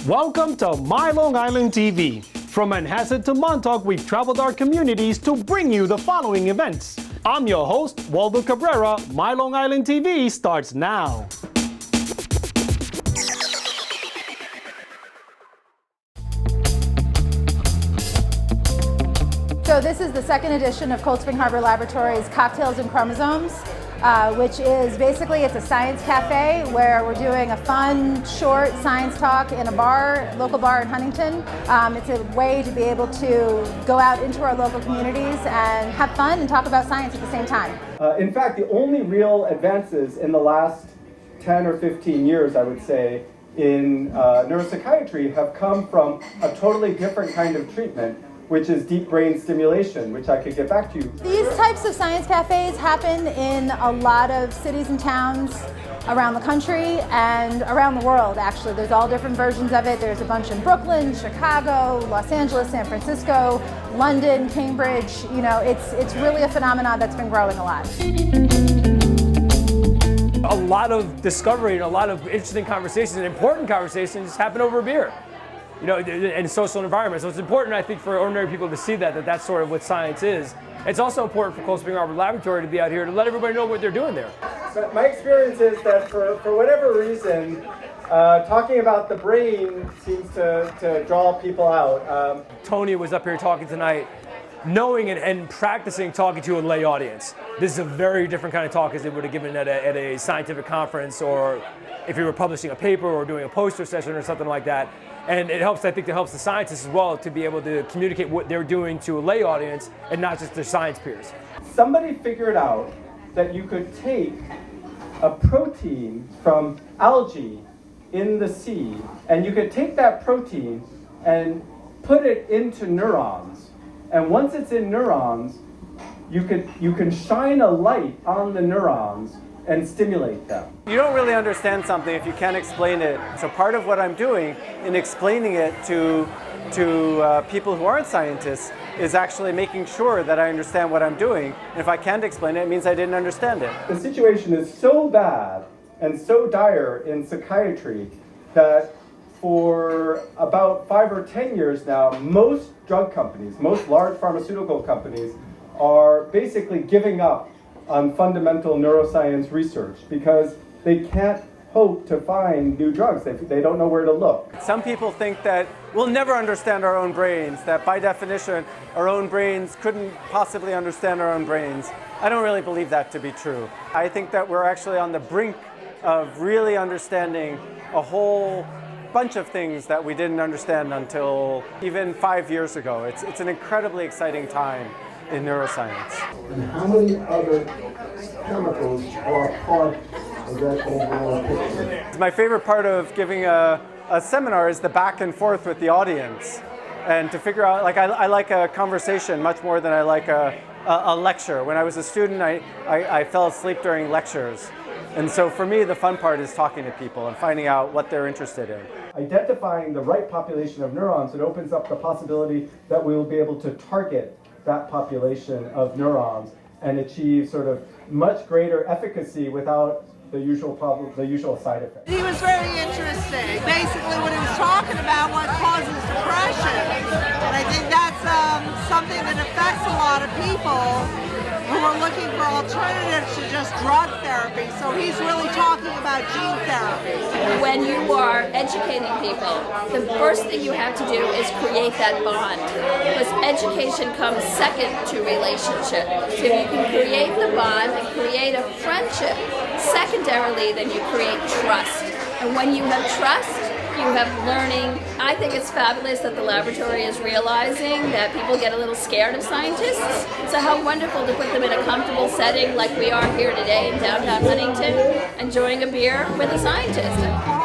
Welcome to My Long Island TV. From Manhasset to Montauk, we've traveled our communities to bring you the following events. I'm your host, Waldo Cabrera. My Long Island TV starts now. So this is the second edition of Cold Spring Harbor Laboratories Cocktails and Chromosomes, which is basically, it's a science cafe where we're doing a fun, short science talk in a bar, local bar in Huntington. It's a way to be able to go out into our local communities and have fun and talk about science at the same time. In fact, the only real advances in the last 10 or 15 years, I would say, in neuropsychiatry have come from a totally different kind of treatment, which is deep brain stimulation, which I could get back to you. These types of science cafes happen in a lot of cities and towns around the country and around the world, actually. There's all different versions of it. There's a bunch in Brooklyn, Chicago, Los Angeles, San Francisco, London, Cambridge. You know, it's really a phenomenon that's been growing a lot. A lot of discovery and a lot of interesting conversations and important conversations happen over a beer. You know, in social environments. So it's important, I think, for ordinary people to see that that's sort of what science is. It's also important for Cold Spring Harbor Laboratory to be out here to let everybody know what they're doing there. But my experience is that for whatever reason, talking about the brain seems to draw people out. Tony was up here talking tonight, knowing and practicing talking to a lay audience. This is a very different kind of talk as they would have given at a scientific conference, or if you were publishing a paper or doing a poster session or something like that. And it helps, I think, it helps the scientists as well to be able to communicate what they're doing to a lay audience and not just their science peers. Somebody figured out that you could take a protein from algae in the sea, and you could take that protein and put it into neurons. And once it's in neurons, you can shine a light on the neurons and stimulate them. You don't really understand something if you can't explain it. So part of what I'm doing in explaining it to people who aren't scientists is actually making sure that I understand what I'm doing. And if I can't explain it, it means I didn't understand it. The situation is so bad and so dire in psychiatry that for about 5 or 10 years now, most drug companies, most large pharmaceutical companies, are basically giving up on fundamental neuroscience research because they can't hope to find new drugs. They don't know where to look. Some people think that we'll never understand our own brains, that by definition, our own brains couldn't possibly understand our own brains. I don't really believe that to be true. I think that we're actually on the brink of really understanding a whole bunch of things that we didn't understand until even 5 years ago. It's an incredibly exciting time in neuroscience. And how many other chemicals are part of that overall picture? My favorite part of giving a seminar is the back and forth with the audience, and to figure out, like, I like a conversation much more than I like a lecture. When I was a student, I fell asleep during lectures. And so for me, the fun part is talking to people and finding out what they're interested in. Identifying the right population of neurons, it opens up the possibility that we will be able to target that population of neurons and achieve sort of much greater efficacy without the usual problem, the usual side effects. He was very interesting. Basically what he was talking about, what causes depression. And I think that's something that affects a lot of people who are looking for alternatives to just drug therapy. So he's really talking about gene therapy. When you are educating people, the first thing you have to do is create that bond. Because education comes second to relationship. So you can create the bond and create a friendship. Secondarily, then you create trust. And when you have trust, you have learning. I think it's fabulous that the laboratory is realizing that people get a little scared of scientists. So how wonderful to put them in a comfortable setting like we are here today in downtown Huntington, enjoying a beer with a scientist.